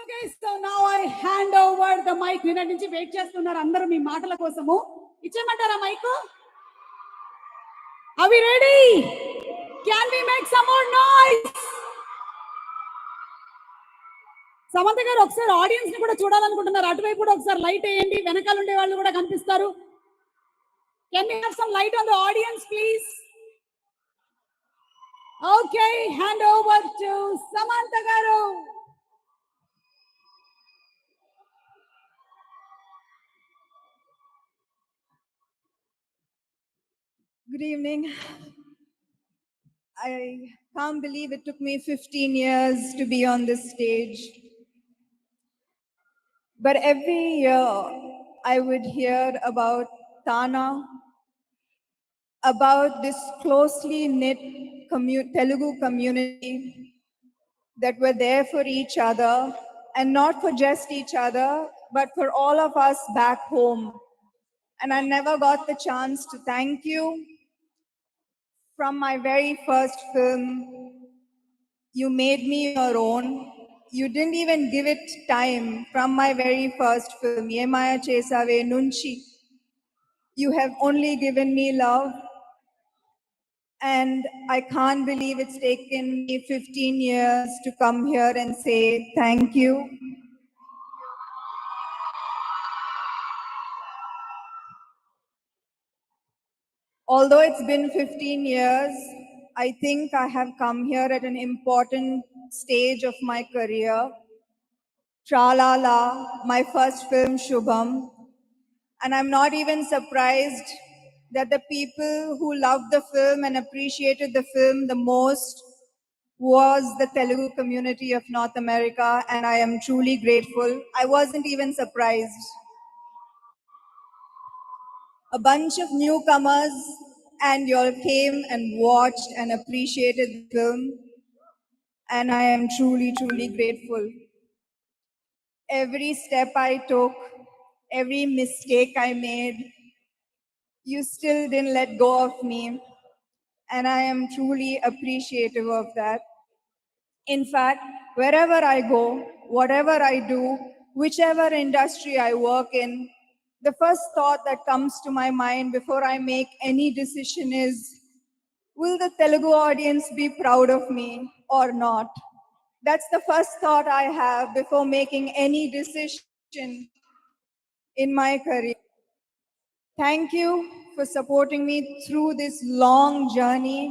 Okay, so now I hand over the mic. నిన్నటి నుంచి wait చేస్తున్నారు అందరూ మీ మాటల కోసము. ఇచ్చేయమంటారా mike? Are we ready? Can we make some more noise? Samantha గారు ఒకసారి ఆడియన్స్ ని కూడా చూడాలనుకుంటున్నారు. అటువైపు కూడా ఒకసారి లైట్ వేయండి. వెనకాల ఉండే వాళ్ళు కూడా కనిపిస్తారు. Can we have some light on the audience, please? Okay, hand over to Samantha garu. Good evening. I can't believe it took me 15 years to be on this stage. But every year I would hear about Tana, about this closely knit Telugu community that were there for each other, and not for just each other, but for all of us back home. And I never got the chance to thank you. From my very first film, you made me your own. You didn't even give it time. From my very first film, Yemaya Chesave Nunchi, you have only given me love. And I can't believe it's taken me 15 years to come here and say thank you. Although it's been 15 years, I think I have come here at an important stage of my career. Tralala, my first film, Shubham. And I'm not even surprised that the people who loved the film and appreciated the film the most was the Telugu community of North America, and I am truly grateful. I wasn't even surprised. A bunch of newcomers and you all came and watched and appreciated the film, and I am truly, truly grateful. Every step I took, every mistake I made, you still didn't let go of me, and I am truly appreciative of that. In fact, wherever I go, whatever I do, whichever industry I work in, the first thought that comes to my mind before I make any decision is, will the Telugu audience be proud of me or not? That's the first thought I have before making any decision in my career. Thank you for supporting me through this long journey.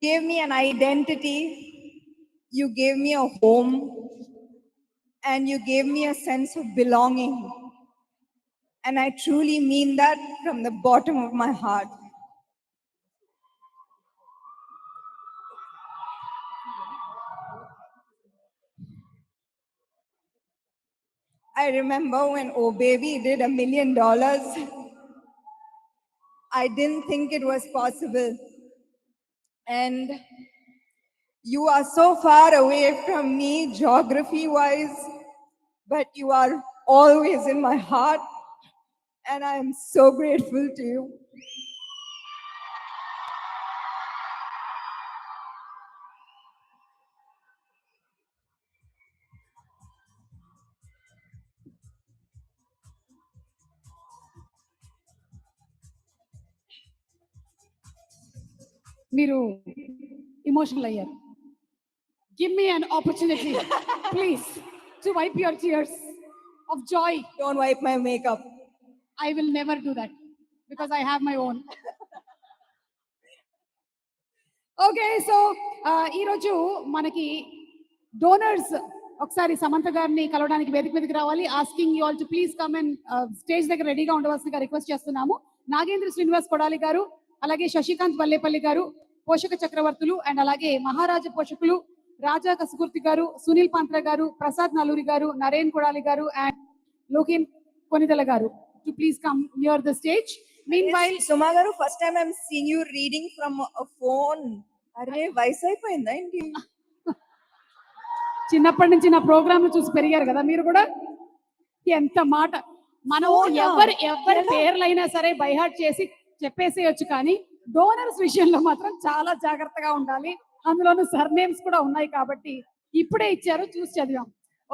Gave me an identity, you gave me a home, and you gave me a sense of belonging. And I truly mean that from the bottom of my heart. I remember when Oh Baby did $1 million. I didn't think it was possible. And you are so far away from me geography-wise, but you are always in my heart, and I am so grateful to you. మీరు emotional అయ్యారు. Give me an opportunity please to wipe your tears of joy. Don't wipe my makeup. I will never do that because I have my own. Okay, so ఈరోజు మనకి donors ఒకసారి సమంత గారిని కలవడానికి వేదిక మీదకి రావాలి. Asking you all to please come and stage దగ్గర రెడీగా ఉండవలసిందిగా రిక్వెస్ట్ చేస్తున్నాము. నాగేంద్ర శ్రీనివాస్ కొడాలి గారు, అలాగే శశికాంత్ వల్లేపల్లి గారు, పోషక చక్రవర్తులు, అండ్ అలాగే మహారాజ పోషకులు రాజా కసుకుర్తి గారు, సునీల్ పాంత్ర గారు, ప్రసాద్ నలూరి గారు, నరేన్ కొడాలి గారు, అండ్ లోకేన్ కొనిదల గారు to please come here the stage. Meanwhile, Suma garu, first time I'm seeing you reading from a phone. Arre, వయసు అయిపోయిందా ఏంటి? చిన్నప్పటి నుంచి నా ప్రోగ్రామ్ చూసి పెరిగారు కదా మీరు కూడా. ఎంత మాట! మనం ఎవరి పేర్లైనా సరే బైహార్ట్ చేసి చెప్పేసేయచ్చు, కానీ డోనర్స్ విషయంలో మాత్రం చాలా జాగ్రత్తగా ఉండాలి. అందులోనూ సర్నేమ్స్ కూడా ఉన్నాయి కాబట్టి ఇప్పుడే ఇచ్చారు, చూసి చదివాం.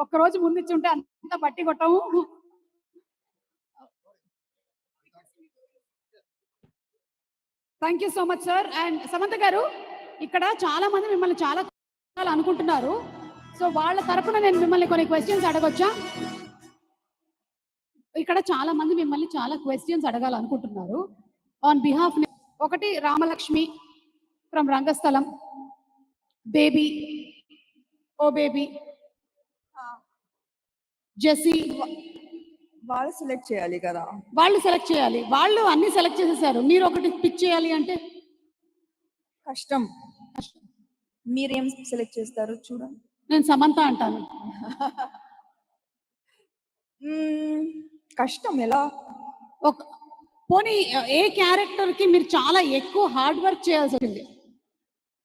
ఒక్క రోజు ముందు ఇచ్చి ఉంటే అంతా బట్టి కొట్టము. Thank you so much sir. And Samantha గారు, ఇక్కడ చాలా మంది మిమ్మల్ని చాలా అనుకుంటున్నారు. సో వాళ్ళ తరపున నేను మిమ్మల్ని కొన్ని క్వశ్చన్స్ అడగొచ్చా? ఇక్కడ చాలా మంది మిమ్మల్ని చాలా క్వశ్చన్స్ అడగాలనుకుంటున్నారు ఆన్ బిహాఫ్. ఒకటి Ramalakshmi from Rangasthalam, baby, oh baby, Jessie. వాళ్ళు సెలెక్ట్ చేయాలి కదా. వాళ్ళు సెలెక్ట్ చేయాలి. వాళ్ళు అన్ని సెలెక్ట్ చేసేసారు. మీరు ఒకటి పిక్ చేయాలి అంటే కష్టం. మీరేం సెలెక్ట్ చేస్తారు చూడండి. నేను సమంత అంటాను. కష్టం ఎలా? ఒక పోనీ ఏ క్యారెక్టర్ కి మీరు చాలా ఎక్కువ హార్డ్ వర్క్ చేయాల్సి వచ్చింది?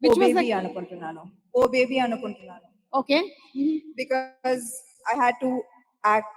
ఓ బేబీ అనుకుంటున్నాను. ఓ బేబీ అనుకుంటున్నాను. Okay. Because I had to act